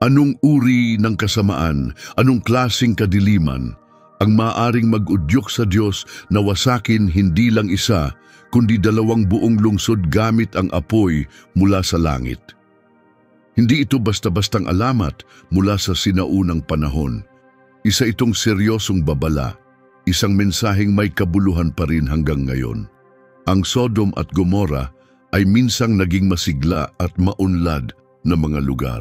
Anong uri ng kasamaan, anong klaseng kadiliman ang maaring mag-udyok sa Diyos na wasakin hindi lang isa, kundi dalawang buong lungsod gamit ang apoy mula sa langit? Hindi ito basta-bastang alamat mula sa sinaunang panahon. Isa itong seryosong babala, isang mensaheng may kabuluhan pa rin hanggang ngayon. Ang Sodom at Gomorrah ay minsang naging masigla at maunlad na mga lugar.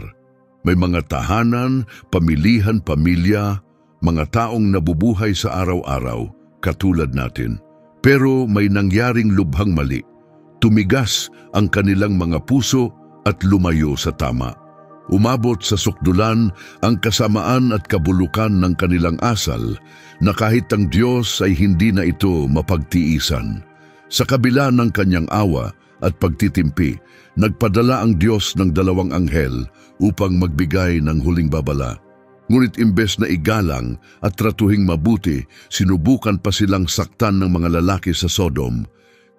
May mga tahanan, pamilya, mga taong nabubuhay sa araw-araw, katulad natin. Pero may nangyaring lubhang mali. Tumigas ang kanilang mga puso at lumayo sa tama. Umabot sa sukdulan ang kasamaan at kabulukan ng kanilang asal na kahit ang Diyos ay hindi na ito mapagtiisan. Sa kabila ng kanyang awa at pagtitimpi, nagpadala ang Diyos ng dalawang anghel upang magbigay ng huling babala. Ngunit imbes na igalang at tratuhing mabuti, sinubukan pa silang saktan ng mga lalaki sa Sodom.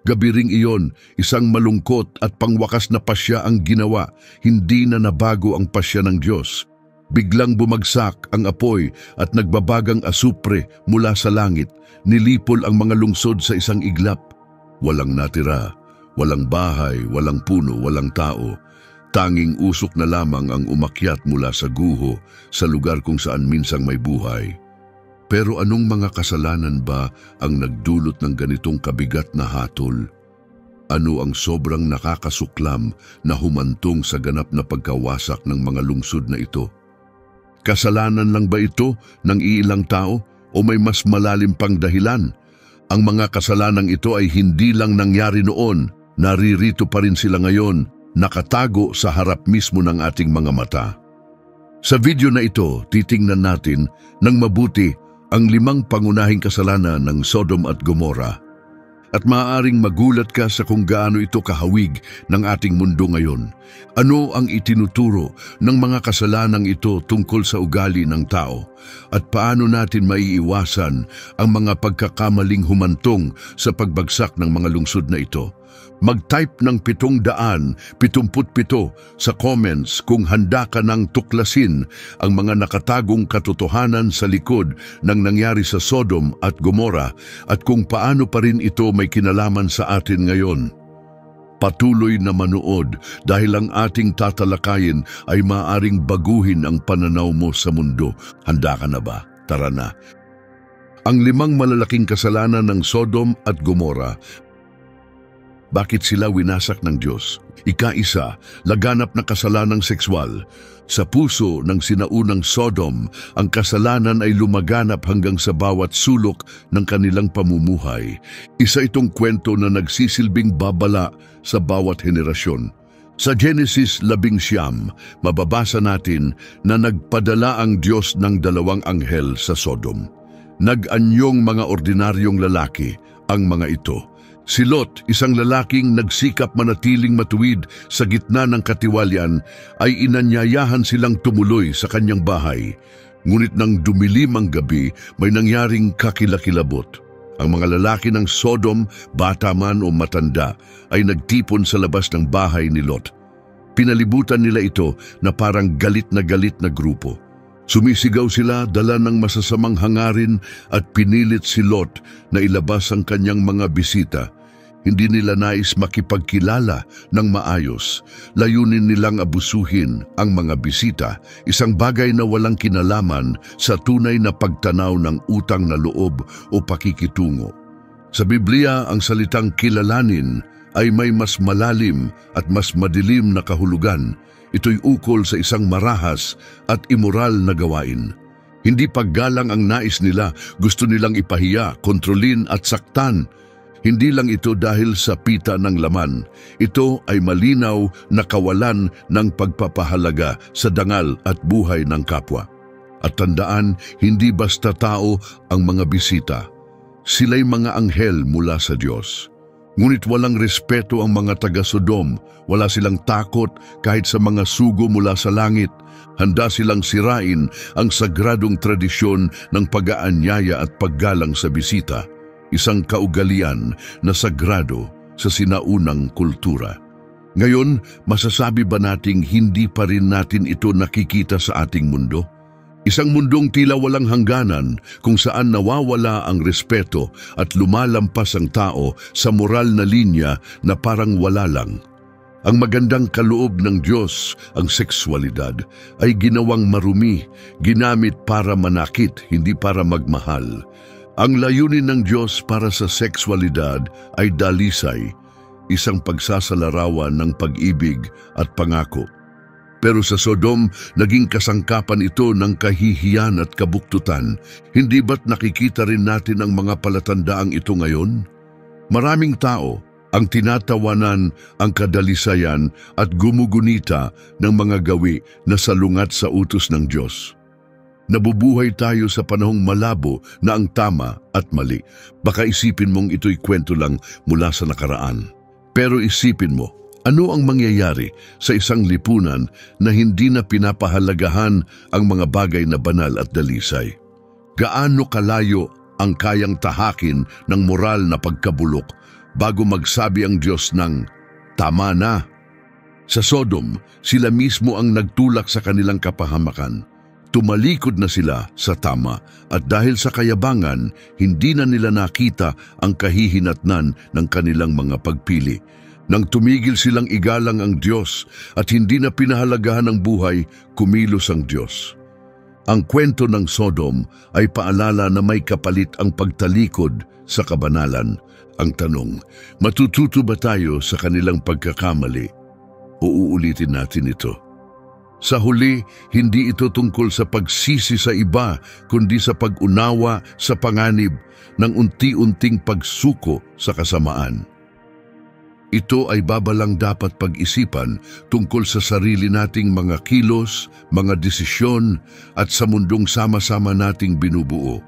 Gabi ring iyon, isang malungkot at pangwakas na pasya ang ginawa, hindi na nabago ang pasya ng Diyos. Biglang bumagsak ang apoy at nagbabagang asupre mula sa langit, nilipol ang mga lungsod sa isang iglap. Walang natira, walang bahay, walang puno, walang tao. Tanging usok na lamang ang umakyat mula sa guho sa lugar kung saan minsang may buhay. Pero anong mga kasalanan ba ang nagdulot ng ganitong kabigat na hatol? Ano ang sobrang nakakasuklam na humantong sa ganap na pagkawasak ng mga lungsod na ito? Kasalanan lang ba ito ng iilang tao o may mas malalim pang dahilan? Ang mga kasalanang ito ay hindi lang nangyari noon, naririto pa rin sila ngayon, nakatago sa harap mismo ng ating mga mata. Sa video na ito, titingnan natin ng mabuti ang 5 pangunahing kasalanan ng Sodom at Gomorrah. At maaaring magulat ka sa kung gaano ito kahawig ng ating mundo ngayon. Ano ang itinuturo ng mga kasalanang ito tungkol sa ugali ng tao? At paano natin maiiwasan ang mga pagkakamaling humantong sa pagbagsak ng mga lungsod na ito? Mag-type ng 777 sa comments kung handa ka nang tuklasin ang mga nakatagong katotohanan sa likod ng nangyari sa Sodom at Gomorrah at kung paano pa rin ito may kinalaman sa atin ngayon. Patuloy na manood dahil ang ating tatalakayin ay maaaring baguhin ang pananaw mo sa mundo. Handa ka na ba? Tara na. Ang 5 malalaking kasalanan ng Sodom at Gomorrah. Bakit sila winasak ng Diyos? Ika-1, laganap na kasalanang sexual. Sa puso ng sinaunang Sodom, ang kasalanan ay lumaganap hanggang sa bawat sulok ng kanilang pamumuhay. Isa itong kwento na nagsisilbing babala sa bawat henerasyon. Sa Genesis 11, mababasa natin na nagpadala ang Diyos ng 2 anghel sa Sodom. Nag-anyong mga ordinaryong lalaki ang mga ito. Si Lot, isang lalaking nagsikap manatiling matuwid sa gitna ng katiwalian, ay inanyayahan silang tumuloy sa kanyang bahay. Ngunit nang dumilim ang gabi, may nangyaring kakilakilabot. Ang mga lalaki ng Sodom, bata man o matanda, ay nagtipon sa labas ng bahay ni Lot. Pinalibutan nila ito na parang galit na grupo. Sumisigaw sila, dala ng masasamang hangarin at pinilit si Lot na ilabas ang kanyang mga bisita. Hindi nila nais makipagkilala ng maayos. Layunin nilang abusuhin ang mga bisita, isang bagay na walang kinalaman sa tunay na pagtanaw ng utang na loob o pakikitungo. Sa Biblia, ang salitang kilalanin ay may mas malalim at mas madilim na kahulugan. Ito'y ukol sa isang marahas at immoral na gawain. Hindi paggalang ang nais nila, gusto nilang ipahiya, kontrolin at saktan. Hindi lang ito dahil sa pita ng laman. Ito ay malinaw na kawalan ng pagpapahalaga sa dangal at buhay ng kapwa. At tandaan, hindi basta tao ang mga bisita. Sila'y mga anghel mula sa Diyos. Ngunit walang respeto ang mga taga-Sodom, wala silang takot kahit sa mga sugo mula sa langit. Handa silang sirain ang sagradong tradisyon ng pag-aanyaya at paggalang sa bisita, isang kaugalian na sagrado sa sinaunang kultura. Ngayon, masasabi ba nating hindi pa rin natin ito nakikita sa ating mundo? Isang mundong tila walang hangganan kung saan nawawala ang respeto at lumalampas ang tao sa moral na linya na parang wala lang. Ang magandang kaloob ng Diyos, ang sexualidad, ay ginawang marumi, ginamit para manakit, hindi para magmahal. Ang layunin ng Diyos para sa sexualidad ay dalisay, isang pagsasalarawan ng pag-ibig at pangako. Pero sa Sodom, naging kasangkapan ito ng kahihiyan at kabuktutan. Hindi ba't nakikita rin natin ang mga palatandaang ito ngayon? Maraming tao ang tinatawanan ang kadalisayan at gumugunita ng mga gawi na salungat sa utos ng Diyos. Nabubuhay tayo sa panahong malabo na ang tama at mali. Baka isipin mong ito'y kwento lang mula sa nakaraan. Pero isipin mo, ano ang mangyayari sa isang lipunan na hindi na pinapahalagahan ang mga bagay na banal at dalisay? Gaano kalayo ang kayang tahakin ng moral na pagkabulok bago magsabi ang Diyos ng tama na? Sa Sodom, sila mismo ang nagtulak sa kanilang kapahamakan. Tumalikod na sila sa tama at dahil sa kayabangan, hindi na nila nakita ang kahihinatnan ng kanilang mga pagpili. Nang tumigil silang igalang ang Diyos at hindi na pinahalagahan ang buhay, kumilos ang Diyos. Ang kwento ng Sodom ay paalala na may kapalit ang pagtalikod sa kabanalan. Ang tanong, matututo ba tayo sa kanilang pagkakamali? O uulitin natin ito? Sa huli, hindi ito tungkol sa pagsisi sa iba, kundi sa pag-unawa sa panganib ng unti-unting pagsuko sa kasamaan. Ito ay babalang dapat pag-isipan tungkol sa sarili nating mga kilos, mga desisyon at sa mundong sama-sama nating binubuo.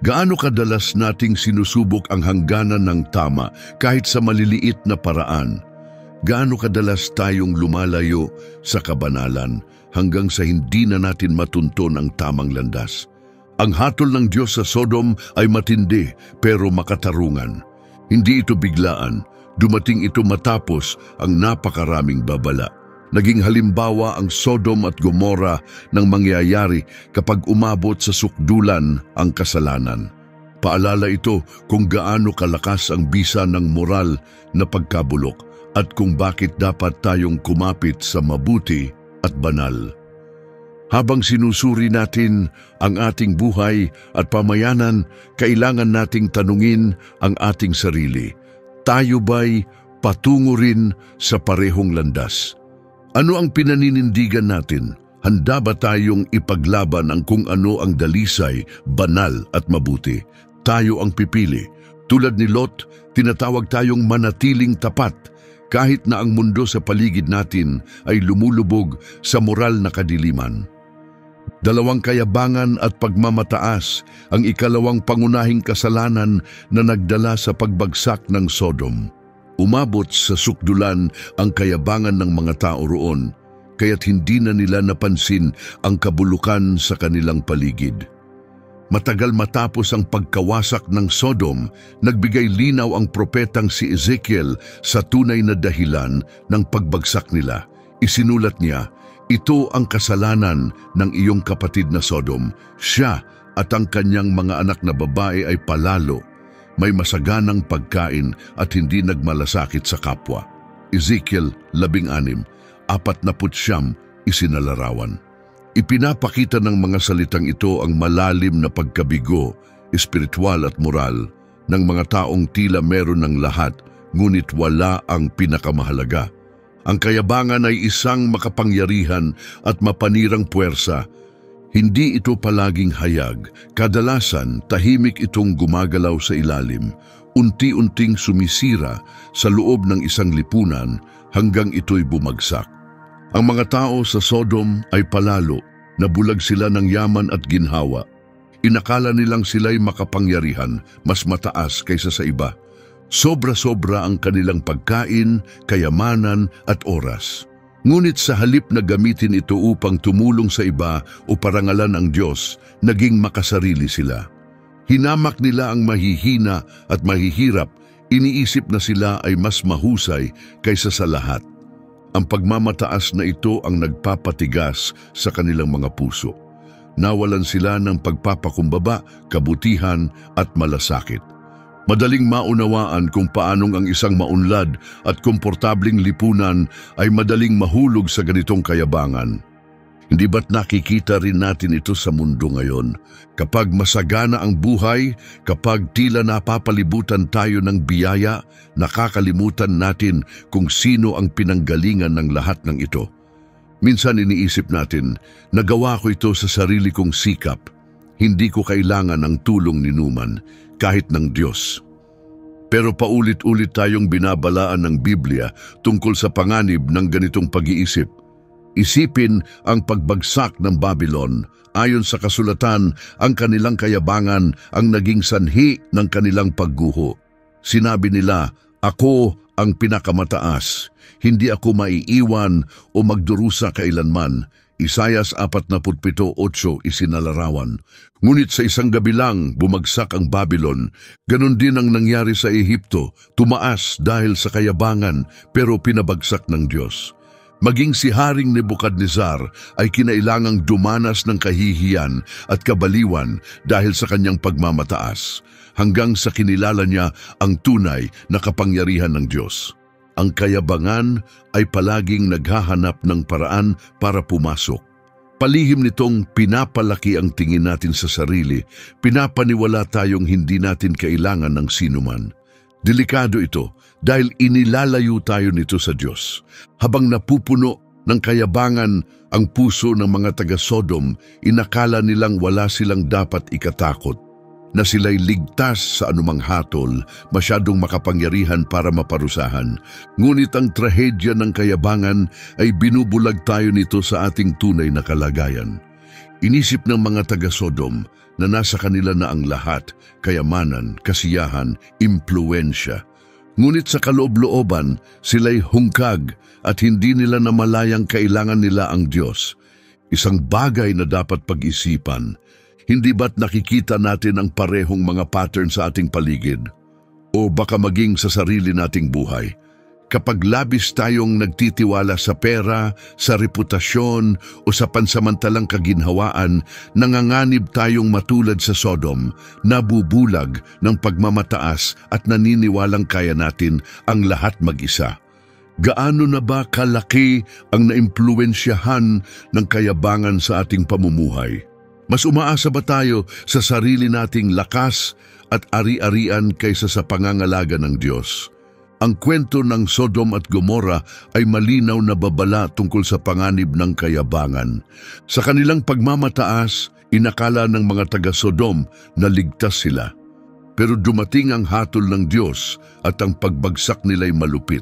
Gaano kadalas nating sinusubok ang hangganan ng tama kahit sa maliliit na paraan? Gaano kadalas tayong lumalayo sa kabanalan hanggang sa hindi na natin matunton ang tamang landas? Ang hatol ng Diyos sa Sodom ay matindi pero makatarungan. Hindi ito biglaan. Dumating ito matapos ang napakaraming babala. Naging halimbawa ang Sodom at Gomorra ng mangyayari kapag umabot sa sukdulan ang kasalanan. Paalala ito kung gaano kalakas ang bisa ng moral na pagkabulok at kung bakit dapat tayong kumapit sa mabuti at banal. Habang sinusuri natin ang ating buhay at pamayanan, kailangan nating tanungin ang ating sarili. Tayo ba'y patungo rin sa parehong landas? Ano ang pinaninindigan natin? Handa ba tayong ipaglaban ang kung ano ang dalisay, banal at mabuti? Tayo ang pipili. Tulad ni Lot, tinatawag tayong manatiling tapat kahit na ang mundo sa paligid natin ay lumulubog sa moral na kadiliman. Dalawang kayabangan at pagmamataas ang ikalawang pangunahing kasalanan na nagdala sa pagbagsak ng Sodom. Umabot sa sukdulan ang kayabangan ng mga tao roon, kaya't hindi na nila napansin ang kabulukan sa kanilang paligid. Matagal matapos ang pagkawasak ng Sodom, nagbigay linaw ang propetang si Ezekiel sa tunay na dahilan ng pagbagsak nila. Isinulat niya, "Ito ang kasalanan ng iyong kapatid na Sodom. Siya at ang kanyang mga anak na babae ay palalo. May masaganang pagkain at hindi nagmalasakit sa kapwa." Ezekiel 16, 49, isinalarawan. Ipinapakita ng mga salitang ito ang malalim na pagkabigo, espiritual at moral ng mga taong tila meron ng lahat ngunit wala ang pinakamahalaga. Ang kayabangan ay isang makapangyarihan at mapanirang puwersa. Hindi ito palaging hayag. Kadalasan, tahimik itong gumagalaw sa ilalim, unti-unting sumisira sa loob ng isang lipunan hanggang ito'y bumagsak. Ang mga tao sa Sodom ay palalo, nabulag sila ng yaman at ginhawa. Inakala nilang sila'y makapangyarihan, mas mataas kaysa sa iba. Sobra-sobra ang kanilang pagkain, kayamanan at oras. Ngunit sa halip na gamitin ito upang tumulong sa iba o parangalan ang Diyos, naging makasarili sila. Hinamak nila ang mahihina at mahihirap, iniisip na sila ay mas mahusay kaysa sa lahat. Ang pagmamataas na ito ang nagpapatigas sa kanilang mga puso. Nawalan sila ng pagpapakumbaba, kabutihan at malasakit. Madaling maunawaan kung paanong ang isang maunlad at komportabling lipunan ay madaling mahulog sa ganitong kayabangan. Hindi ba't nakikita rin natin ito sa mundo ngayon? Kapag masagana ang buhay, kapag tila napapalibutan tayo ng biyaya, nakakalimutan natin kung sino ang pinanggalingan ng lahat ng ito. Minsan iniisip natin, nagawa ko ito sa sarili kong sikap. Hindi ko kailangan ng tulong ni Numan, kahit ng Diyos. Pero paulit-ulit tayong binabalaan ng Biblia tungkol sa panganib ng ganitong pag-iisip. Isipin ang pagbagsak ng Babylon. Ayon sa kasulatan, ang kanilang kayabangan ang naging sanhi ng kanilang pagguho. Sinabi nila, "Ako ang pinakamataas. Hindi ako maiiwan o magdurusa kailanman." Isayas 47:8 isinalarawan. Ngunit sa isang gabi lang bumagsak ang Babylon. Ganon din ang nangyari sa Ehipto. Tumaas dahil sa kayabangan pero pinabagsak ng Diyos. Maging si Haring Nebukadnezar ay kinailangang dumanas ng kahihiyan at kabaliwan dahil sa kanyang pagmamataas, hanggang sa kinilala niya ang tunay na kapangyarihan ng Diyos. Ang kayabangan ay palaging naghahanap ng paraan para pumasok. Palihim nitong pinapalaki ang tingin natin sa sarili, pinapaniwala tayong hindi natin kailangan ng sinuman. Delikado ito dahil inilalayo tayo nito sa Diyos. Habang napupuno ng kayabangan ang puso ng mga taga-Sodom, inakala nilang wala silang dapat ikatakot, na sila'y ligtas sa anumang hatol, masyadong makapangyarihan para maparusahan. Ngunit ang trahedya ng kayabangan ay binubulag tayo nito sa ating tunay na kalagayan. Inisip ng mga taga-Sodom na nasa kanila na ang lahat, kayamanan, kasiyahan, impluensya. Ngunit sa kaloob-looban, sila'y hungkag at hindi nila namalayang kailangan nila ang Diyos. Isang bagay na dapat pag-isipan. Hindi ba't nakikita natin ang parehong mga pattern sa ating paligid? O baka maging sa sarili nating buhay? Kapag labis tayong nagtitiwala sa pera, sa reputasyon o sa pansamantalang kaginhawaan, nanganganib tayong matulad sa Sodom, nabubulag ng pagmamataas at naniniwalang kaya natin ang lahat mag-isa. Gaano na ba kalaki ang naimpluwensyahan ng kayabangan sa ating pamumuhay? Mas umaasa ba tayo sa sarili nating lakas at ari-arian kaysa sa pangangalaga ng Diyos? Ang kwento ng Sodom at Gomora ay malinaw na babala tungkol sa panganib ng kayabangan. Sa kanilang pagmamataas, inakala ng mga taga-Sodom na ligtas sila. Pero dumating ang hatol ng Diyos at ang pagbagsak nila'y malupit.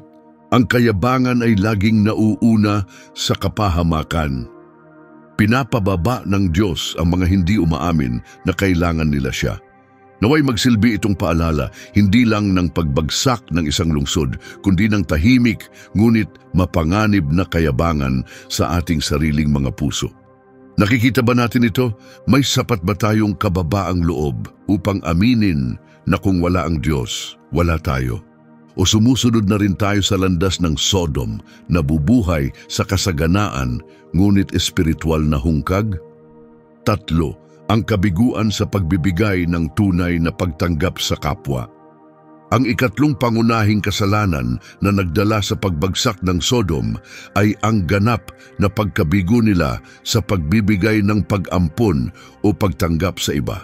Ang kayabangan ay laging nauuna sa kapahamakan. Pinapababa ng Diyos ang mga hindi umaamin na kailangan nila siya. Naway magsilbi itong paalala, hindi lang ng pagbagsak ng isang lungsod, kundi ng tahimik, ngunit mapanganib na kayabangan sa ating sariling mga puso. Nakikita ba natin ito? May sapat ba tayong kababaang loob upang aminin na kung wala ang Diyos, wala tayo? O sumusunod na rin tayo sa landas ng Sodom, nabubuhay sa kasaganaan, ngunit espiritual na hungkag? 3. Ang kabiguan sa pagbibigay ng tunay na pagtanggap sa kapwa. Ang ikatlong pangunahing kasalanan na nagdala sa pagbagsak ng Sodom ay ang ganap na pagkabigo nila sa pagbibigay ng pag-ampon o pagtanggap sa iba.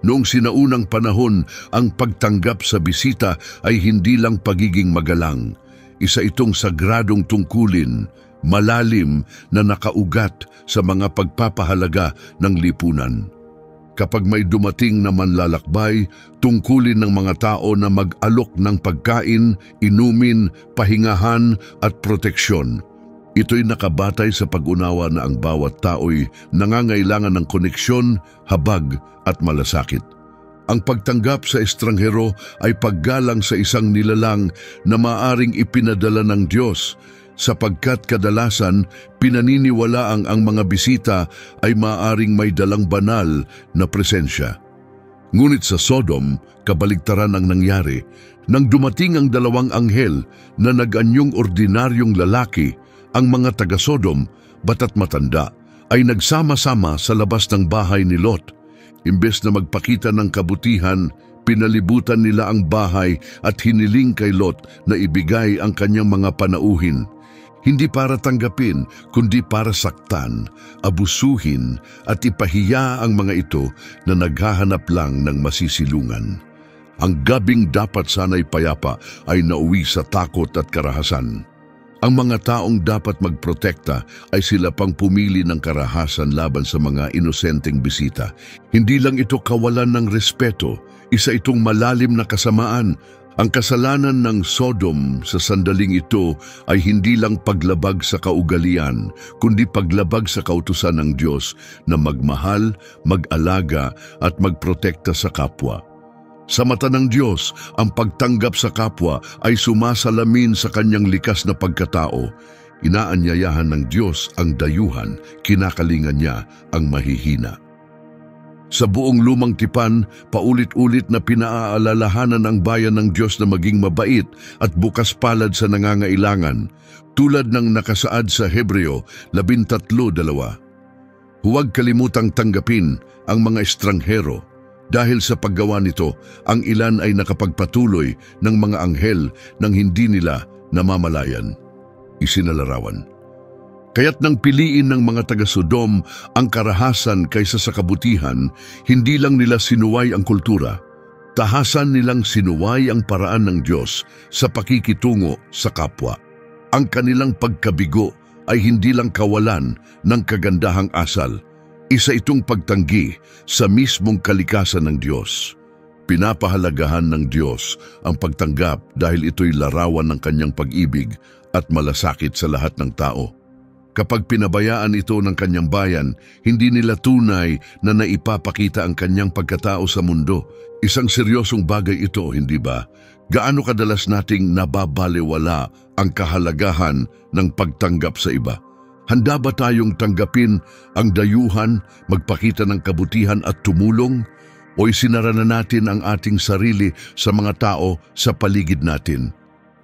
Noong sinaunang panahon, ang pagtanggap sa bisita ay hindi lang pagiging magalang. Isa itong sagradong tungkulin, malalim na nakaugat sa mga pagpapahalaga ng lipunan. Kapag may dumating na manlalakbay, tungkulin ng mga tao na mag-alok ng pagkain, inumin, pahingahan at proteksyon. Ito'y nakabatay sa pag-unawa na ang bawat tao'y nangangailangan ng koneksyon, habag at malasakit. Ang pagtanggap sa estranghero ay paggalang sa isang nilalang na maaring ipinadala ng Diyos, sapagkat kadalasan pinaniniwalaang ang mga bisita ay maaring may dalang banal na presensya. Ngunit sa Sodom, kabaligtaran ang nangyari. Nang dumating ang dalawang anghel na nag-anyong ordinaryong lalaki, ang mga taga-Sodom, bata't matanda, ay nagsama-sama sa labas ng bahay ni Lot. Imbes na magpakita ng kabutihan, pinalibutan nila ang bahay at hiniling kay Lot na ibigay ang kanyang mga panauhin. Hindi para tanggapin, kundi para saktan, abusuhin at ipahiya ang mga ito na naghahanap lang ng masisilungan. Ang gabing dapat sana'y payapa ay nauwi sa takot at karahasan. Ang mga taong dapat magprotekta ay sila pang pumili ng karahasan laban sa mga inosenteng bisita. Hindi lang ito kawalan ng respeto, isa itong malalim na kasamaan. Ang kasalanan ng Sodom sa sandaling ito ay hindi lang paglabag sa kaugalian, kundi paglabag sa kautusan ng Diyos na magmahal, mag-alaga at magprotekta sa kapwa. Sa mata ng Diyos, ang pagtanggap sa kapwa ay sumasalamin sa kanyang likas na pagkatao. Inaanyayahan ng Diyos ang dayuhan, kinakalingan niya ang mahihina. Sa buong lumang tipan, paulit-ulit na pinaaalalahanan ang bayan ng Diyos na maging mabait at bukas palad sa nangangailangan, tulad ng nakasaad sa Hebreo 13:2. Huwag kalimutang tanggapin ang mga estranghero. Dahil sa paggawa nito, ang ilan ay nakapagpatuloy ng mga anghel nang hindi nila namamalayan. Isinalarawan. Kaya't nang piliin ng mga taga-Sodom ang karahasan kaysa sa kabutihan, hindi lang nila sinuway ang kultura, tahasan nilang sinuway ang paraan ng Diyos sa pakikitungo sa kapwa. Ang kanilang pagkabigo ay hindi lang kawalan ng kagandahang asal, isa itong pagtanggi sa mismong kalikasan ng Diyos. Pinapahalagahan ng Diyos ang pagtanggap dahil ito'y larawan ng kanyang pag-ibig at malasakit sa lahat ng tao. Kapag pinabayaan ito ng kanyang bayan, hindi nila tunay na naipapakita ang kanyang pagkatao sa mundo. Isang seryosong bagay ito, hindi ba? Gaano kadalas nating nababalewala ang kahalagahan ng pagtanggap sa iba? Handa ba tayong tanggapin ang dayuhan, magpakita ng kabutihan at tumulong? O isinara na natin ang ating sarili sa mga tao sa paligid natin?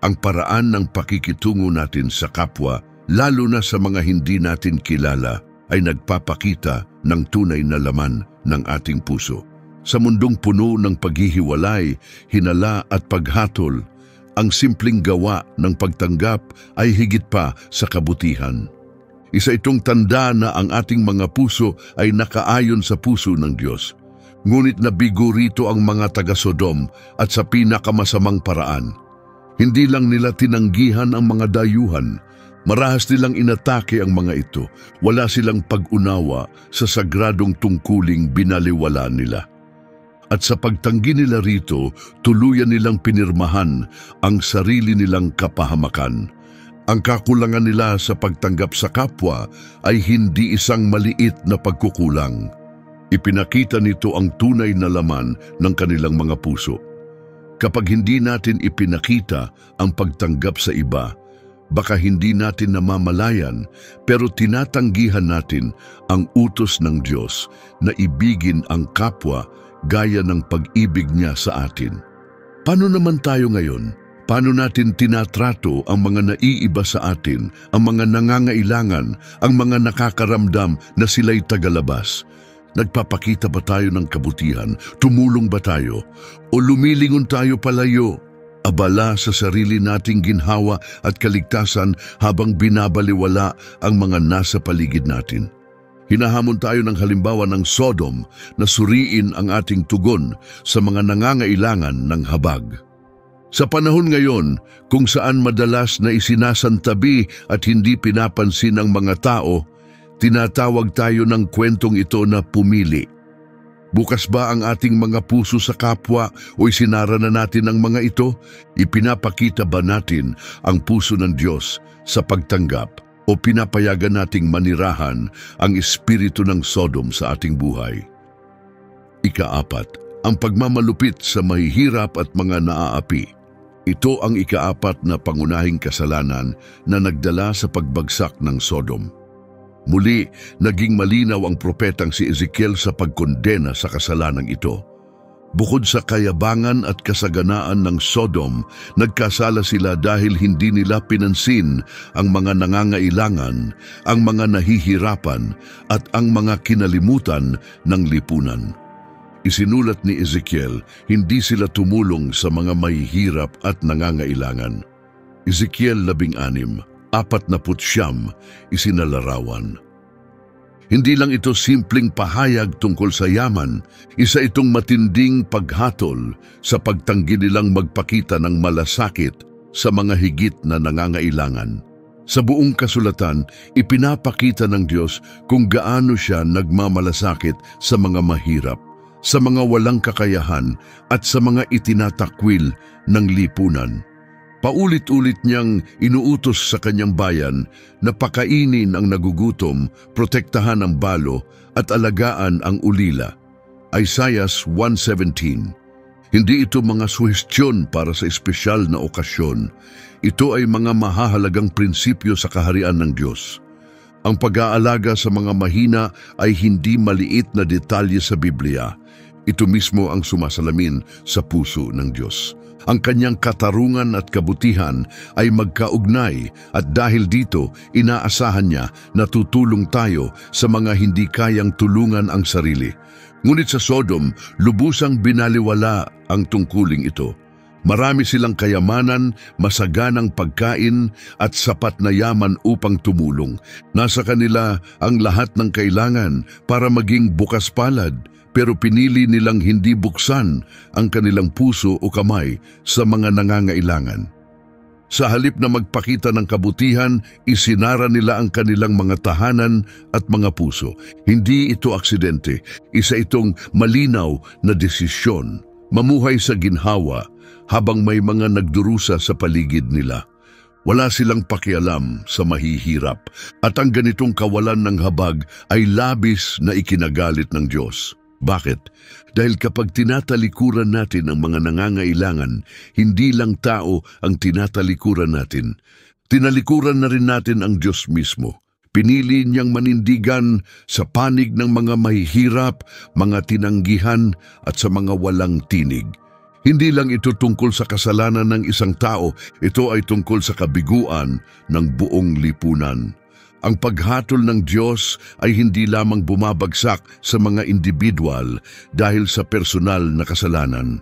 Ang paraan ng pakikitungo natin sa kapwa, lalo na sa mga hindi natin kilala, ay nagpapakita ng tunay na laman ng ating puso. Sa mundong puno ng paghihiwalay, hinala at paghatol, ang simpleng gawa ng pagtanggap ay higit pa sa kabutihan. Isa itong tanda na ang ating mga puso ay nakaayon sa puso ng Diyos. Ngunit nabigo rito ang mga taga-Sodom at sa pinakamasamang paraan. Hindi lang nila tinanggihan ang mga dayuhan, marahas nilang inatake ang mga ito. Wala silang pag-unawa sa sagradong tungkuling binaliwala nila. At sa pagtanggi nila rito, tuluyan nilang pinirmahan ang sarili nilang kapahamakan. Ang kakulangan nila sa pagtanggap sa kapwa ay hindi isang maliit na pagkukulang. Ipinakita nito ang tunay na laman ng kanilang mga puso. Kapag hindi natin ipinakita ang pagtanggap sa iba, baka hindi natin namamalayan pero tinatanggihan natin ang utos ng Diyos na ibigin ang kapwa gaya ng pag-ibig niya sa atin. Paano naman tayo ngayon? Paano natin tinatrato ang mga naiiba sa atin, ang mga nangangailangan, ang mga nakakaramdam na sila'y tagalabas? Nagpapakita ba tayo ng kabutihan? Tumulong ba tayo? O lumilingon tayo palayo? Abala sa sarili nating ginhawa at kaligtasan habang binabaliwala ang mga nasa paligid natin. Hinahamon tayo ng halimbawa ng Sodom na suriin ang ating tugon sa mga nangangailangan ng habag. Sa panahon ngayon, kung saan madalas na isinasantabi at hindi pinapansin ng mga tao, tinatawag tayo ng kwentong ito na pumili. Bukas ba ang ating mga puso sa kapwa o isinara na natin ang mga ito? Ipinapakita ba natin ang puso ng Diyos sa pagtanggap o pinapayagan nating manirahan ang espiritu ng Sodom sa ating buhay? Ika-4, ang pagmamalupit sa mahihirap at mga naaapi. Ito ang ika-4 na pangunahing kasalanan na nagdala sa pagbagsak ng Sodom. Muli, naging malinaw ang propetang si Ezekiel sa pagkondena sa kasalanang ito. Bukod sa kayabangan at kasaganaan ng Sodom, nagkasala sila dahil hindi nila pinansin ang mga nangangailangan, ang mga nahihirapan, at ang mga kinalimutan ng lipunan. Isinulat ni Ezekiel, hindi sila tumulong sa mga mahihirap at nangangailangan. Ezekiel 16:49, isinalarawan. Hindi lang ito simpleng pahayag tungkol sa yaman, isa itong matinding paghatol sa pagtanggi nilang magpakita ng malasakit sa mga higit na nangangailangan. Sa buong kasulatan, ipinapakita ng Diyos kung gaano siya nagmamalasakit sa mga mahirap, sa mga walang kakayahan at sa mga itinatakwil ng lipunan. Paulit-ulit niyang inuutos sa kanyang bayan na pakainin ang nagugutom, protektahan ang balo at alagaan ang ulila. Isaiah 1:17. Hindi ito mga suhestyon para sa espesyal na okasyon. Ito ay mga mahahalagang prinsipyo sa kaharian ng Diyos. Ang pag-aalaga sa mga mahina ay hindi maliit na detalye sa Biblia. Ito mismo ang sumasalamin sa puso ng Diyos. Ang kanyang katarungan at kabutihan ay magkaugnay at dahil dito, inaasahan niya na tutulong tayo sa mga hindi kayang tulungan ang sarili. Ngunit sa Sodom, lubusang binaliwala ang tungkuling ito. Marami silang kayamanan, masaganang pagkain at sapat na yaman upang tumulong. Nasa kanila ang lahat ng kailangan para maging bukas palad. Pero pinili nilang hindi buksan ang kanilang puso o kamay sa mga nangangailangan. Sa halip na magpakita ng kabutihan, isinara nila ang kanilang mga tahanan at mga puso. Hindi ito aksidente, isa itong malinaw na desisyon. Mamuhay sa ginhawa habang may mga nagdurusa sa paligid nila. Wala silang pakialam sa mahihirap at ang ganitong kawalan ng habag ay labis na ikinagalit ng Diyos. Bakit? Dahil kapag tinatalikuran natin ang mga nangangailangan, hindi lang tao ang tinatalikuran natin. Tinalikuran na rin natin ang Diyos mismo. Pinili niyang manindigan sa panig ng mga mahihirap, mga tinanggihan at sa mga walang tinig. Hindi lang ito tungkol sa kasalanan ng isang tao, ito ay tungkol sa kabiguan ng buong lipunan. Ang paghatol ng Diyos ay hindi lamang bumabagsak sa mga individual dahil sa personal na kasalanan.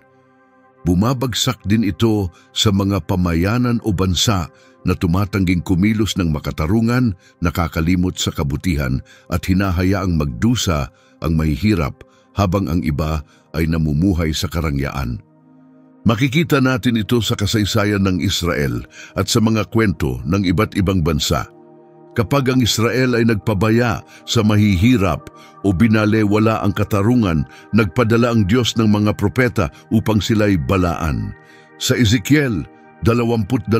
Bumabagsak din ito sa mga pamayanan o bansa na tumatangging kumilos ng makatarungan, nakakalimot sa kabutihan at hinahayaang magdusa ang mahihirap habang ang iba ay namumuhay sa karangyaan. Makikita natin ito sa kasaysayan ng Israel at sa mga kwento ng iba't ibang bansa. Kapag ang Israel ay nagpabaya sa mahihirap o binalewala ang katarungan, nagpadala ang Diyos ng mga propeta upang sila'y balaan. Sa Ezekiel 22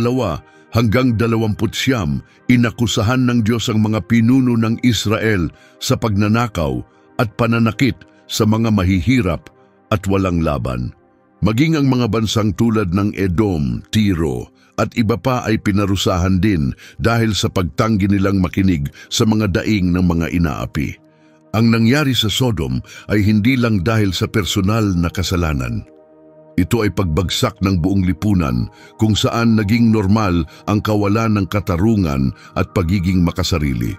hanggang 29, inakusahan ng Diyos ang mga pinuno ng Israel sa pagnanakaw at pananakit sa mga mahihirap at walang laban. Maging ang mga bansang tulad ng Edom, Tiro, at iba pa ay pinarusahan din dahil sa pagtanggi nilang makinig sa mga daing ng mga inaapi. Ang nangyari sa Sodom ay hindi lang dahil sa personal na kasalanan. Ito ay pagbagsak ng buong lipunan kung saan naging normal ang kawalan ng katarungan at pagiging makasarili.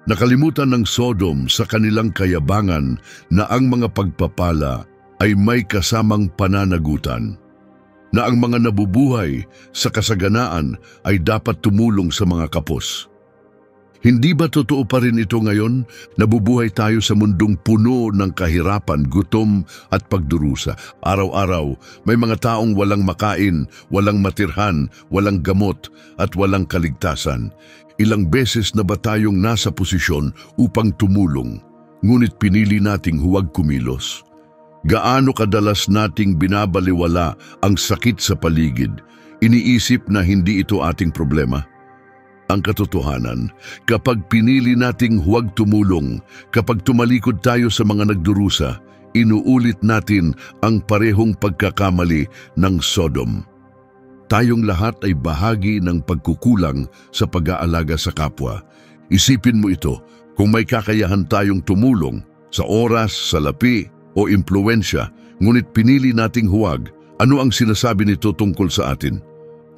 Nakalimutan ng Sodom sa kanilang kayabangan na ang mga pagpapala ay may kasamang pananagutan, na ang mga nabubuhay sa kasaganaan ay dapat tumulong sa mga kapos. Hindi ba totoo pa rin ito ngayon? Nabubuhay tayo sa mundong puno ng kahirapan, gutom at pagdurusa. Araw-araw, may mga taong walang makain, walang matirhan, walang gamot at walang kaligtasan. Ilang beses na ba tayong nasa posisyon upang tumulong, ngunit pinili nating huwag kumilos? Gaano kadalas nating binabaliwala ang sakit sa paligid, iniisip na hindi ito ating problema? Ang katotohanan, kapag pinili nating huwag tumulong, kapag tumalikod tayo sa mga nagdurusa, inuulit natin ang parehong pagkakamali ng Sodom. Tayong lahat ay bahagi ng pagkukulang sa pag-aalaga sa kapwa. Isipin mo ito, kung may kakayahan tayong tumulong sa oras, sa lapi, o impluensya, Ngunit pinili nating huwag. Ano ang sinasabi nito tungkol sa atin?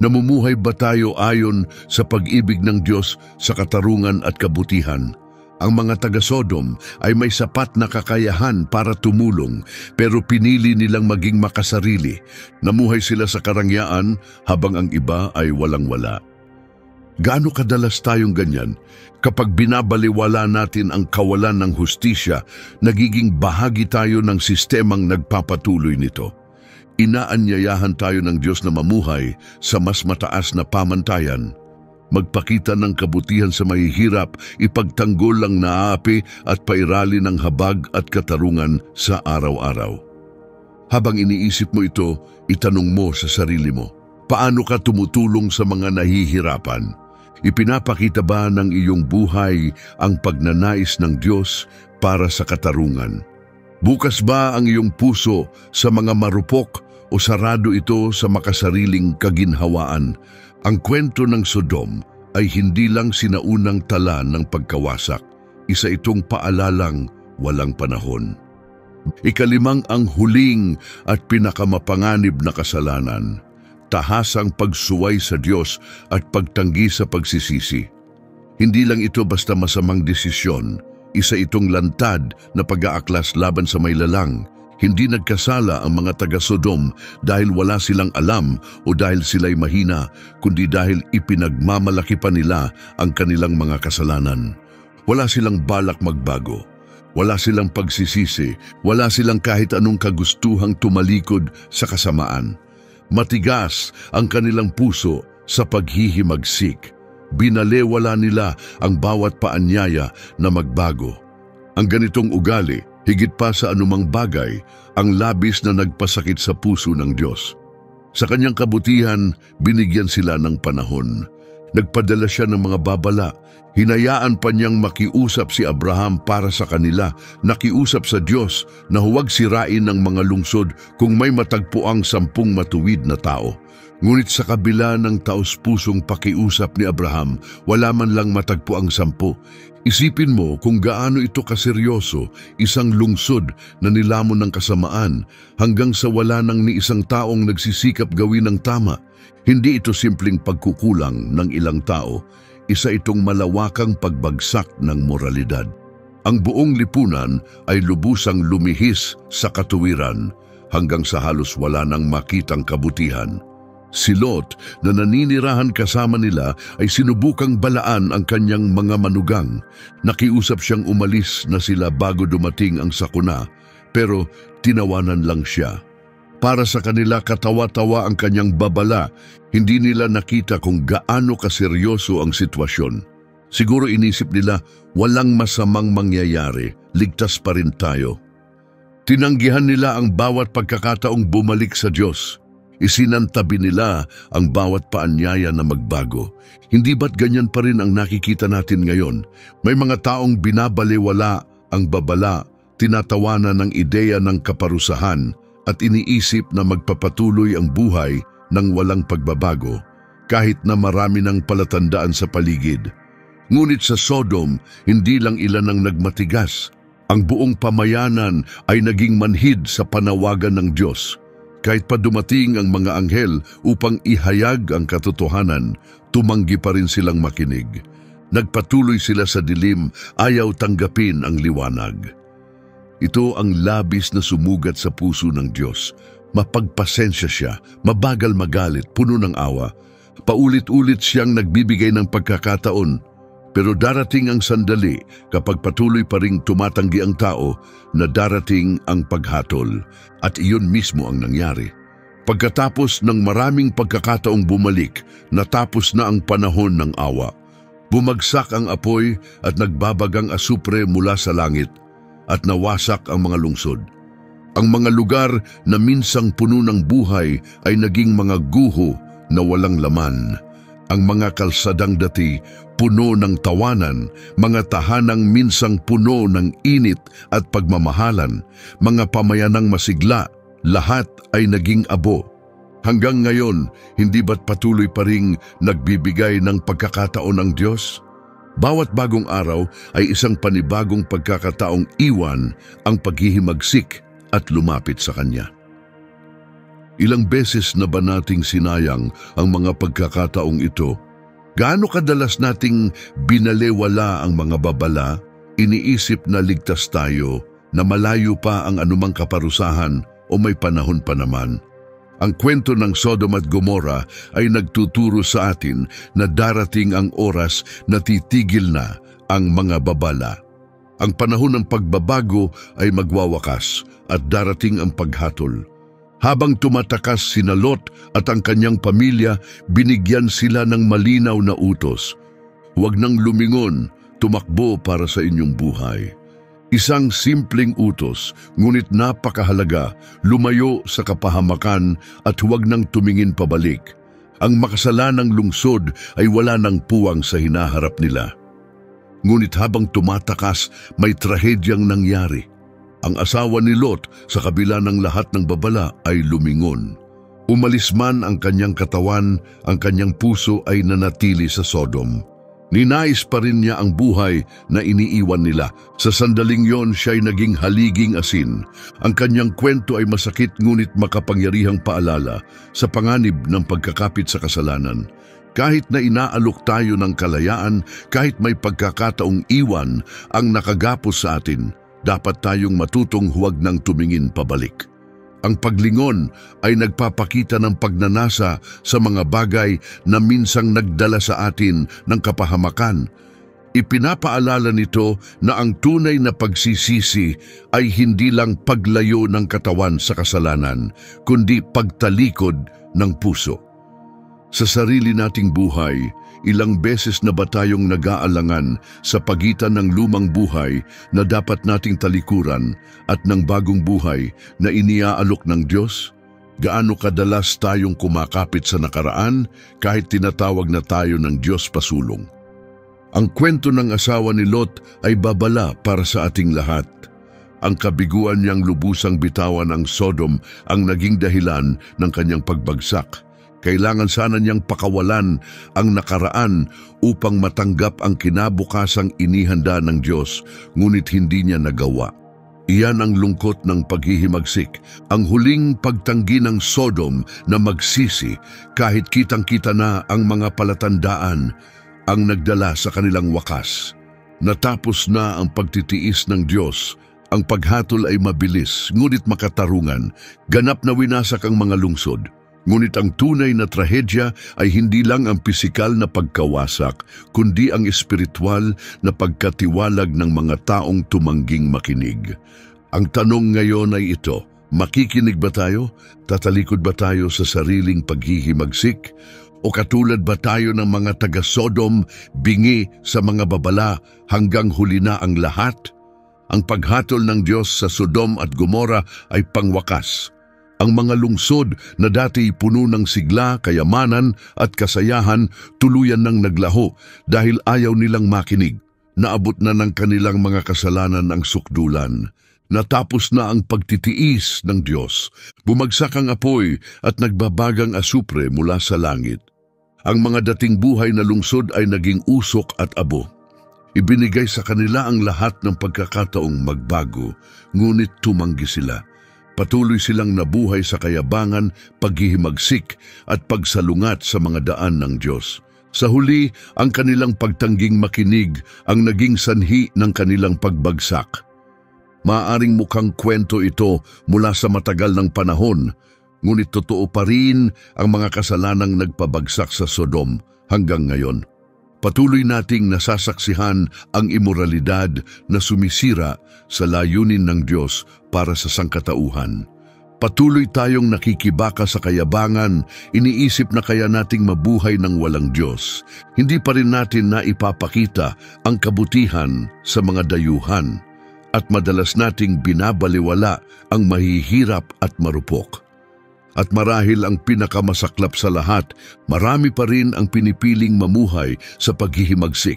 Namumuhay ba tayo ayon sa pag-ibig ng Diyos sa katarungan at kabutihan? Ang mga taga-Sodom ay may sapat na kakayahan para tumulong, pero pinili nilang maging makasarili. Namuhay sila sa karangyaan habang ang iba ay walang-wala. Gaano kadalas tayong ganyan? Kapag binabaliwala natin ang kawalan ng hustisya, nagiging bahagi tayo ng sistemang nagpapatuloy nito. Inaanyayahan tayo ng Diyos na mamuhay sa mas mataas na pamantayan. Magpakita ng kabutihan sa mahihirap, ipagtanggol ang naaapi at pairali ng habag at katarungan sa araw-araw. Habang iniisip mo ito, itanong mo sa sarili mo, paano ka tumutulong sa mga nahihirapan? Ipinapakita ba ng iyong buhay ang pagnanais ng Diyos para sa katarungan? Bukas ba ang iyong puso sa mga marupok o sarado ito sa makasariling kaginhawaan? Ang kwento ng Sodom ay hindi lang sinaunang tala ng pagkawasak. Isa itong paalalang walang panahon. Ikalimang ang huling at pinakamapanganib na kasalanan. Tahasang pagsuway sa Diyos at pagtanggi sa pagsisisi. Hindi lang ito basta masamang desisyon. Isa itong lantad na pag-aaklas laban sa may lalang. Hindi nagkasala ang mga taga-Sodom dahil wala silang alam o dahil sila'y mahina, kundi dahil ipinagmamalaki pa nila ang kanilang mga kasalanan. Wala silang balak magbago. Wala silang pagsisisi. Wala silang kahit anong kagustuhang tumalikod sa kasamaan. Matigas ang kanilang puso sa paghihimagsik. Binalewala nila ang bawat paanyaya na magbago. Ang ganitong ugali, higit pa sa anumang bagay, ang labis na nagpasakit sa puso ng Diyos. Sa kanyang kabutihan, binigyan sila ng panahon. Nagpadala siya ng mga babala. Hinayaan pa niyang makiusap si Abraham para sa kanila. Nakiusap sa Diyos na huwag sirain ng mga lungsod kung may matagpuang 10 matuwid na tao. Ngunit sa kabila ng taos-pusong pakiusap ni Abraham, wala man lang matagpo ang 10. Isipin mo kung gaano ito kaseryoso, isang lungsod na nilamon ng kasamaan hanggang sa wala nang ni isang taong nagsisikap gawin ng tama. Hindi ito simpleng pagkukulang ng ilang tao, isa itong malawakang pagbagsak ng moralidad. Ang buong lipunan ay lubusang lumihis sa katuwiran hanggang sa halos wala nang makitang kabutihan. Si Lot na naninirahan kasama nila ay sinubukang balaan ang kanyang mga manugang. Nakiusap siyang umalis na sila bago dumating ang sakuna, pero tinawanan lang siya. Para sa kanila katawa-tawa ang kanyang babala, hindi nila nakita kung gaano kaseryoso ang sitwasyon. Siguro inisip nila walang masamang mangyayari, ligtas pa rin tayo. Tinanggihan nila ang bawat pagkakataong bumalik sa Diyos. Isinantabi nila ang bawat paanyaya na magbago. Hindi ba't ganyan pa rin ang nakikita natin ngayon? May mga taong binabaliwala ang babala, tinatawanan ng ideya ng kaparusahan at iniisip na magpapatuloy ang buhay ng walang pagbabago kahit na marami ng palatandaan sa paligid. Ngunit sa Sodom, hindi lang ilan ang nagmatigas. Ang buong pamayanan ay naging manhid sa panawagan ng Diyos. Kahit pa dumating ang mga anghel upang ihayag ang katotohanan, tumanggi pa rin silang makinig. Nagpatuloy sila sa dilim, ayaw tanggapin ang liwanag. Ito ang labis na sumugat sa puso ng Diyos. Mapagpasensya siya, mabagal magalit, puno ng awa. Paulit-ulit siyang nagbibigay ng pagkakataon. Pero darating ang sandali kapag patuloy pa ring tumatanggi ang tao na darating ang paghatol. At iyon mismo ang nangyari. Pagkatapos ng maraming pagkakataong bumalik, natapos na ang panahon ng awa. Bumagsak ang apoy at nagbabagang asupre mula sa langit at nawasak ang mga lungsod. Ang mga lugar na minsang puno ng buhay ay naging mga guho na walang laman. Ang mga kalsadang dati puno ng tawanan, mga tahanang minsang puno ng init at pagmamahalan, mga pamayanang masigla, lahat ay naging abo. Hanggang ngayon, hindi ba't patuloy pa ring nagbibigay ng pagkakataon ng Diyos? Bawat bagong araw ay isang panibagong pagkakataong iwan ang paghihimagsik at lumapit sa Kanya. Ilang beses na ba nating sinayang ang mga pagkakataong ito? Gaano kadalas nating binalewala ang mga babala, iniisip na ligtas tayo, na malayo pa ang anumang kaparusahan o may panahon pa naman? Ang kwento ng Sodom at Gomorrah ay nagtuturo sa atin na darating ang oras na titigil na ang mga babala. Ang panahon ng pagbabago ay magwawakas at darating ang paghatol. Habang tumatakas sina Lot at ang kanyang pamilya, binigyan sila ng malinaw na utos. Huwag nang lumingon, tumakbo para sa inyong buhay. Isang simpleng utos, ngunit napakahalaga, lumayo sa kapahamakan at huwag nang tumingin pabalik. Ang makasalanang lungsod ay wala nang puwang sa hinaharap nila. Ngunit habang tumatakas, may trahedyang nangyari. Ang asawa ni Lot sa kabila ng lahat ng babala ay lumingon. Umalis man ang kanyang katawan, ang kanyang puso ay nanatili sa Sodom. Ninais pa rin niya ang buhay na iniiwan nila. Sa sandaling yon siya'y naging haliging asin. Ang kanyang kwento ay masakit ngunit makapangyarihang paalala sa panganib ng pagkakapit sa kasalanan. Kahit na inaalok tayo ng kalayaan, kahit may pagkakataong iwan ang nakagapos sa atin, dapat tayong matutong huwag nang tumingin pabalik. Ang paglingon ay nagpapakita ng pagnanasa sa mga bagay na minsang nagdala sa atin ng kapahamakan. Ipinapaalala nito na ang tunay na pagsisisi ay hindi lang paglayo ng katawan sa kasalanan, kundi pagtalikod ng puso. Sa sarili nating buhay, ilang beses na ba tayong nag-aalangan sa pagitan ng lumang buhay na dapat nating talikuran at ng bagong buhay na iniaalok ng Diyos? Gaano kadalas tayong kumakapit sa nakaraan kahit tinatawag na tayo ng Diyos pasulong? Ang kwento ng asawa ni Lot ay babala para sa ating lahat. Ang kabiguan niyang lubusang bitawan ang Sodom ang naging dahilan ng kanyang pagbagsak. Kailangan sana niyang pakawalan ang nakaraan upang matanggap ang kinabukasang inihanda ng Diyos, ngunit hindi niya nagawa. Iyan ang lungkot ng paghihimagsik, ang huling pagtanggi ng Sodom na magsisi kahit kitang-kita na ang mga palatandaan ang nagdala sa kanilang wakas. Natapos na ang pagtitiis ng Diyos. Ang paghatol ay mabilis, ngunit makatarungan. Ganap na winasak ang mga lungsod. Ngunit ang tunay na trahedya ay hindi lang ang pisikal na pagkawasak, kundi ang espiritual na pagkatiwalag ng mga taong tumangging makinig. Ang tanong ngayon ay ito, makikinig ba tayo? Tatalikod ba tayo sa sariling paghihimagsik? O katulad ba tayo ng mga taga-Sodom, bingi sa mga babala hanggang huli na ang lahat? Ang paghatol ng Diyos sa Sodom at Gomorrah ay pangwakas. Ang mga lungsod na dati puno ng sigla, kayamanan at kasayahan tuluyan ng naglaho dahil ayaw nilang makinig. Naabot na ng kanilang mga kasalanan ang sukdulan. Natapos na ang pagtitiis ng Diyos. Bumagsak ang apoy at nagbabagang asupre mula sa langit. Ang mga dating buhay na lungsod ay naging usok at abo. Ibinigay sa kanila ang lahat ng pagkakataong magbago, ngunit tumanggi sila. Patuloy silang nabuhay sa kayabangan, paghihimagsik at pagsalungat sa mga daan ng Diyos. Sa huli, ang kanilang pagtangging makinig ang naging sanhi ng kanilang pagbagsak. Maaaring mukhang kwento ito mula sa matagal ng panahon, ngunit totoo pa rin ang mga kasalanang nagpabagsak sa Sodom hanggang ngayon. Patuloy nating nasasaksihan ang imoralidad na sumisira sa layunin ng Diyos para sa sangkatauhan. Patuloy tayong nakikibaka sa kayabangan, iniisip na kaya nating mabuhay ng walang Diyos. Hindi pa rin natin naipapakita ang kabutihan sa mga dayuhan at madalas nating binabaliwala ang mahihirap at marupok. At marahil ang pinakamasaklap sa lahat, marami pa rin ang pinipiling mamuhay sa paghihimagsik.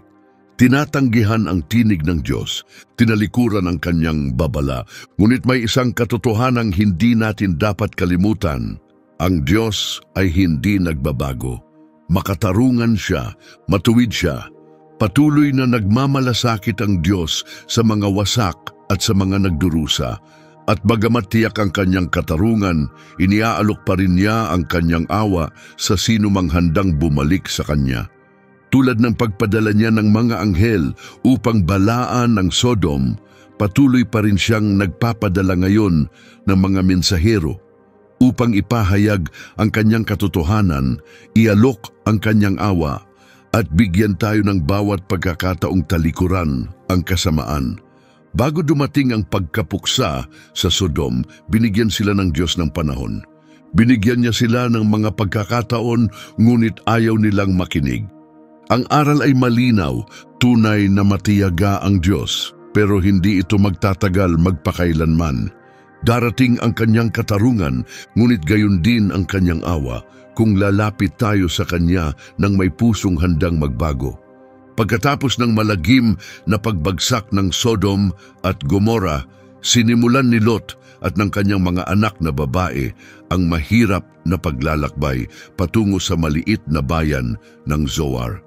Tinatanggihan ang tinig ng Diyos, tinalikuran ang kanyang babala, ngunit may isang katotohanang hindi natin dapat kalimutan. Ang Diyos ay hindi nagbabago. Makatarungan siya, matuwid siya. Patuloy na nagmamalasakit ang Diyos sa mga wasak at sa mga nagdurusa. At bagamat tiyak ang kanyang katarungan, iniaalok pa rin niya ang kanyang awa sa sinumang handang bumalik sa kanya. Tulad ng pagpadala niya ng mga anghel upang balaan ng Sodom, patuloy pa rin siyang nagpapadala ngayon ng mga mensahero upang ipahayag ang kanyang katotohanan, ialok ang kanyang awa, at bigyan tayo ng bawat pagkakataong talikuran ang kasamaan. Bago dumating ang pagkapuksa sa Sodom, binigyan sila ng Diyos ng panahon. Binigyan niya sila ng mga pagkakataon, ngunit ayaw nilang makinig. Ang aral ay malinaw, tunay na matiyaga ang Diyos, pero hindi ito magtatagal magpakailanman. Darating ang kanyang katarungan, ngunit gayon din ang kanyang awa kung lalapit tayo sa kanya nang may pusong handang magbago. Pagkatapos ng malagim na pagbagsak ng Sodom at Gomora, sinimulan ni Lot at ng kanyang mga anak na babae ang mahirap na paglalakbay patungo sa maliit na bayan ng Zoar.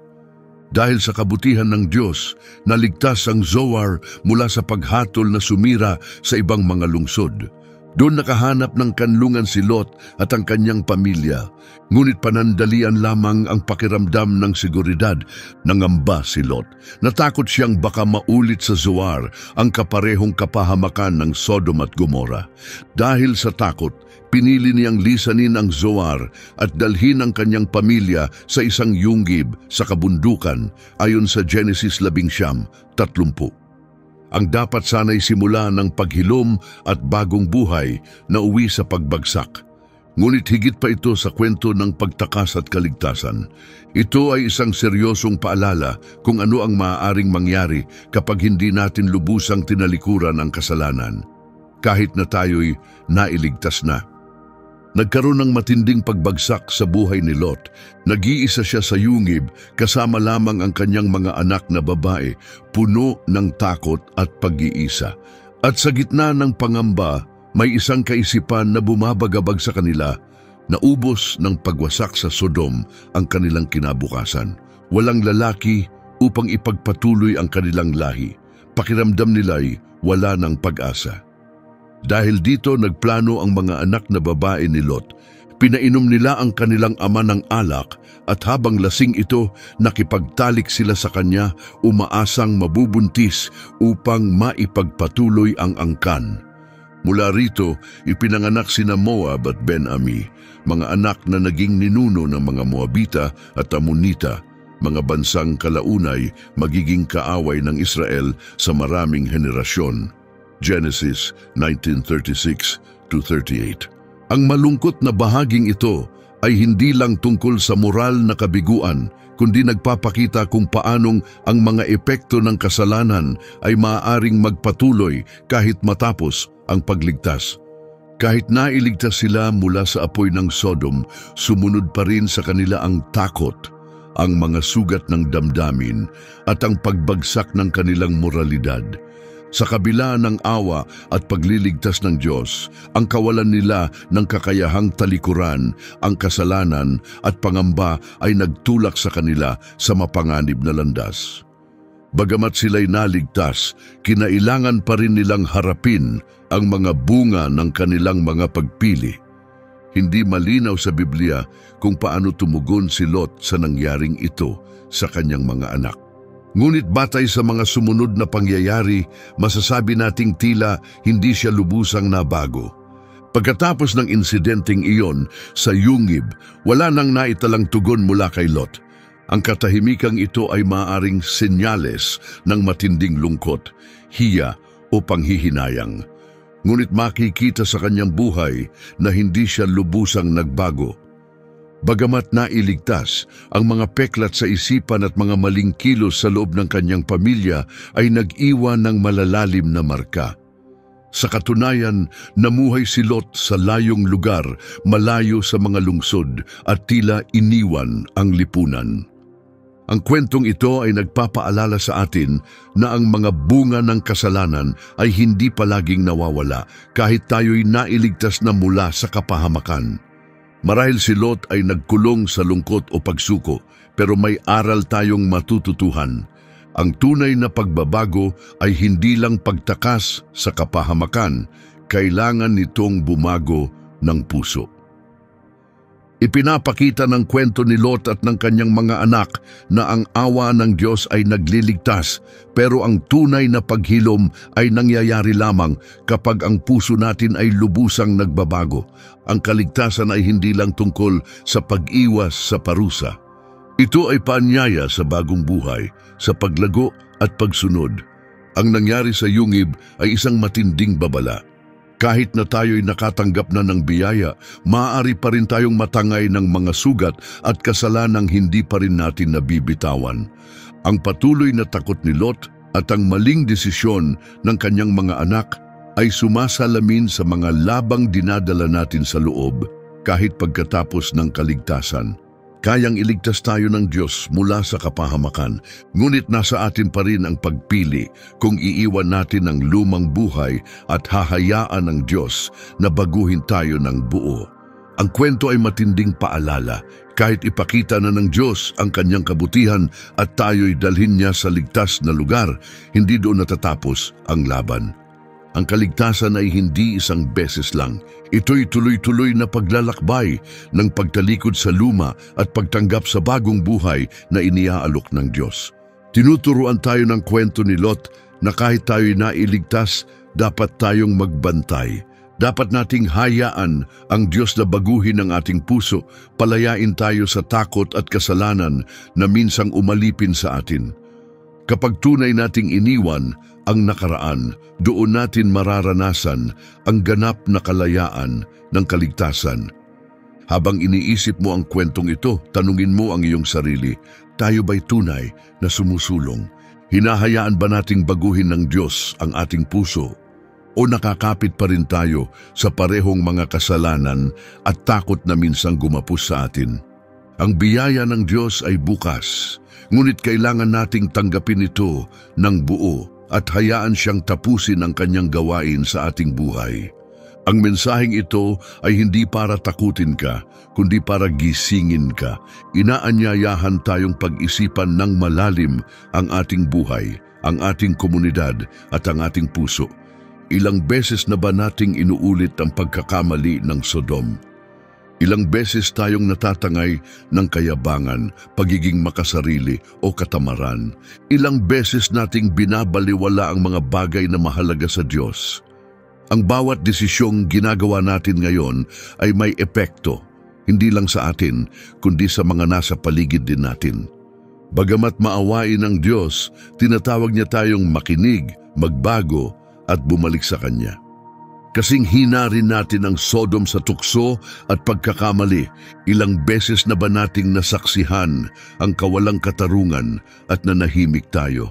Dahil sa kabutihan ng Diyos, naligtas ang Zoar mula sa paghatol na sumira sa ibang mga lungsod. Doon nakahanap ng kanlungan si Lot at ang kanyang pamilya, ngunit panandalian lamang ang pakiramdam ng seguridad. Nangamba si Lot. Natakot siyang baka maulit sa Zoar ang kaparehong kapahamakan ng Sodom at Gomora. Dahil sa takot, pinili niyang lisanin ang Zoar at dalhin ang kanyang pamilya sa isang yunggib sa kabundukan ayon sa Genesis 11:30. Ang dapat sana'y simula ng paghilom at bagong buhay na uwi sa pagbagsak. Ngunit higit pa ito sa kwento ng pagtakas at kaligtasan. Ito ay isang seryosong paalala kung ano ang maaaring mangyari kapag hindi natin lubusang tinalikuran ang kasalanan. Kahit na tayo'y nailigtas na. Nagkaroon ng matinding pagbagsak sa buhay ni Lot. Nag-iisa siya sa yungib kasama lamang ang kanyang mga anak na babae, puno ng takot at pag-iisa. At sa gitna ng pangamba, may isang kaisipan na bumabagabag sa kanila. Naubos ng pagwasak sa Sodom ang kanilang kinabukasan. Walang lalaki upang ipagpatuloy ang kanilang lahi. Pakiramdam nila'y wala ng pag-asa. Dahil dito nagplano ang mga anak na babae ni Lot. Pinainom nila ang kanilang ama ng alak at habang lasing ito, nakipagtalik sila sa kanya, umaasang mabubuntis upang maipagpatuloy ang angkan. Mula rito, ipinanganak sina Moab at Ben-Ami, mga anak na naging ninuno ng mga Moabita at Ammonita, mga bansang kalaunay magiging kaaway ng Israel sa maraming henerasyon. Genesis 19:36-38. Ang malungkot na bahaging ito ay hindi lang tungkol sa moral na kabiguan, kundi nagpapakita kung paanong ang mga epekto ng kasalanan ay maaaring magpatuloy kahit matapos ang pagligtas. Kahit nailigtas sila mula sa apoy ng Sodom, sumunod pa rin sa kanila ang takot, ang mga sugat ng damdamin at ang pagbagsak ng kanilang moralidad. Sa kabila ng awa at pagliligtas ng Diyos, ang kawalan nila ng kakayahang talikuran, ang kasalanan at pangamba ay nagtulak sa kanila sa mapanganib na landas. Bagamat sila'y naligtas, kinailangan pa rin nilang harapin ang mga bunga ng kanilang mga pagpili. Hindi malinaw sa Biblia kung paano tumugon si Lot sa nangyaring ito sa kanyang mga anak. Ngunit batay sa mga sumunod na pangyayari, masasabi nating tila hindi siya lubusang nabago. Pagkatapos ng insidenteng iyon sa yungib, wala nang naitalang tugon mula kay Lot. Ang katahimikang ito ay maaaring senyales ng matinding lungkot, hiya o panghihinayang. Ngunit makikita sa kanyang buhay na hindi siya lubusang nagbago. Bagamat nailigtas, ang mga peklat sa isipan at mga maling kilos sa loob ng kanyang pamilya ay nag-iwan ng malalalim na marka. Sa katunayan, namuhay si Lot sa layong lugar, malayo sa mga lungsod at tila iniwan ang lipunan. Ang kwentong ito ay nagpapaalala sa atin na ang mga bunga ng kasalanan ay hindi palaging nawawala kahit tayo'y nailigtas na mula sa kapahamakan. Marahil si Lot ay nagkulong sa lungkot o pagsuko, pero may aral tayong matututuhan. Ang tunay na pagbabago ay hindi lang pagtakas sa kapahamakan, kailangan nitong bumago ng puso. Ipinapakita ng kwento ni Lot at ng kanyang mga anak na ang awa ng Diyos ay nagliligtas, pero ang tunay na paghilom ay nangyayari lamang kapag ang puso natin ay lubusang nagbabago. Ang kaligtasan ay hindi lang tungkol sa pag-iwas sa parusa. Ito ay paanyaya sa bagong buhay, sa paglago at pagsunod. Ang nangyari sa yungib ay isang matinding babala. Kahit na tayo'y nakatanggap na ng biyaya, maaari pa rin tayong matangay ng mga sugat at kasalanang hindi pa rin natin nabibitawan. Ang patuloy na takot ni Lot at ang maling desisyon ng kanyang mga anak ay sumasalamin sa mga labang dinadala natin sa loob kahit pagkatapos ng kaligtasan. Kayang iligtas tayo ng Diyos mula sa kapahamakan, ngunit nasa atin pa rin ang pagpili kung iiwan natin ang lumang buhay at hahayaan ng Diyos na baguhin tayo ng buo. Ang kwento ay matinding paalala, kahit ipakita na ng Diyos ang kanyang kabutihan at tayo'y dalhin niya sa ligtas na lugar, hindi doon natatapos ang laban. Ang kaligtasan ay hindi isang beses lang. Ito'y tuloy-tuloy na paglalakbay ng pagtalikod sa luma at pagtanggap sa bagong buhay na iniaalok ng Diyos. Tinuturuan tayo ng kwento ni Lot na kahit tayo'y nailigtas, dapat tayong magbantay. Dapat nating hayaan ang Diyos na baguhin ang ating puso, palayain tayo sa takot at kasalanan na minsang umalipin sa atin. Kapag tunay nating iniwan ang nakaraan, doon natin mararanasan ang ganap na kalayaan ng kaligtasan. Habang iniisip mo ang kwentong ito, tanungin mo ang iyong sarili, tayo ba'y tunay na sumusulong? Hinahayaan ba nating baguhin ng Diyos ang ating puso? O nakakapit pa rin tayo sa parehong mga kasalanan at takot na minsang gumapos sa atin? Ang biyaya ng Diyos ay bukas, ngunit kailangan nating tanggapin ito ng buo at hayaan siyang tapusin ang kanyang gawain sa ating buhay. Ang mensaheng ito ay hindi para takutin ka, kundi para gisingin ka. Inaanyayahan tayong pag-isipan ng malalim ang ating buhay, ang ating komunidad at ang ating puso. Ilang beses na ba nating inuulit ang pagkakamali ng Sodom? Ilang beses tayong natatangay ng kayabangan, pagiging makasarili o katamaran. Ilang beses nating binabaliwala ang mga bagay na mahalaga sa Diyos. Ang bawat desisyong ginagawa natin ngayon ay may epekto, hindi lang sa atin, kundi sa mga nasa paligid din natin. Bagamat maawain ng Diyos, tinatawag niya tayong makinig, magbago at bumalik sa Kanya. Kasing hina rin natin ang Sodom sa tukso at pagkakamali, ilang beses na ba nating nasaksihan ang kawalang katarungan at nanahimik tayo?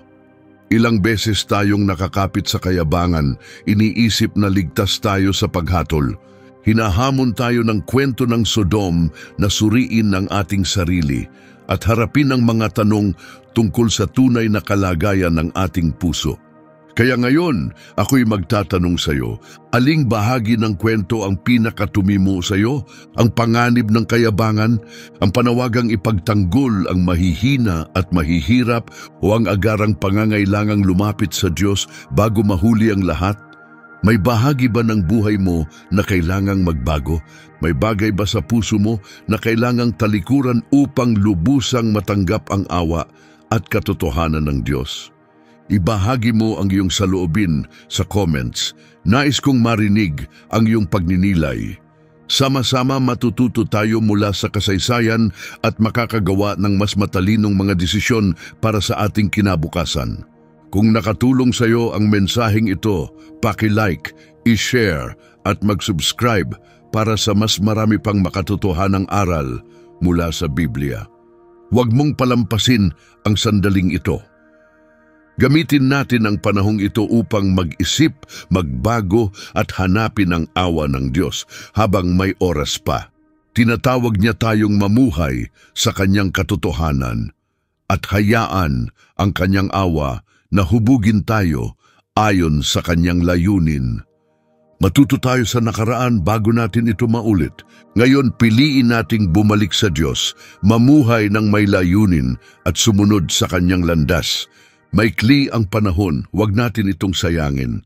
Ilang beses tayong nakakapit sa kayabangan, iniisip na ligtas tayo sa paghatol. Hinahamon tayo ng kwento ng Sodom na suriin ang ating sarili at harapin ang mga tanong tungkol sa tunay na kalagayan ng ating puso. Kaya ngayon, ako'y magtatanong sa iyo, aling bahagi ng kwento ang pinakatumimo sa iyo? Ang panganib ng kayabangan, ang panawagang ipagtanggol ang mahihina at mahihirap o ang agarang pangangailangang lumapit sa Diyos bago mahuli ang lahat? May bahagi ba ng buhay mo na kailangang magbago? May bagay ba sa puso mo na kailangang talikuran upang lubusang matanggap ang awa at katotohanan ng Diyos? Ibahagi mo ang iyong saloobin sa comments. Nais kong marinig ang iyong pagninilay. Sama-sama matututo tayo mula sa kasaysayan at makakagawa ng mas matalinong mga desisyon para sa ating kinabukasan. Kung nakatulong sa iyo ang mensaheng ito, paki-like, i-share at mag-subscribe para sa mas marami pang makatotohanang aral mula sa Biblia. Huwag mong palampasin ang sandaling ito. Gamitin natin ang panahong ito upang mag-isip, magbago at hanapin ang awa ng Diyos habang may oras pa. Tinatawag niya tayong mamuhay sa kanyang katotohanan at hayaan ang kanyang awa na hubugin tayo ayon sa kanyang layunin. Matuto tayo sa nakaraan bago natin ito maulit. Ngayon, piliin nating bumalik sa Diyos, mamuhay ng may layunin at sumunod sa kanyang landas. Maikli ang panahon, huwag natin itong sayangin.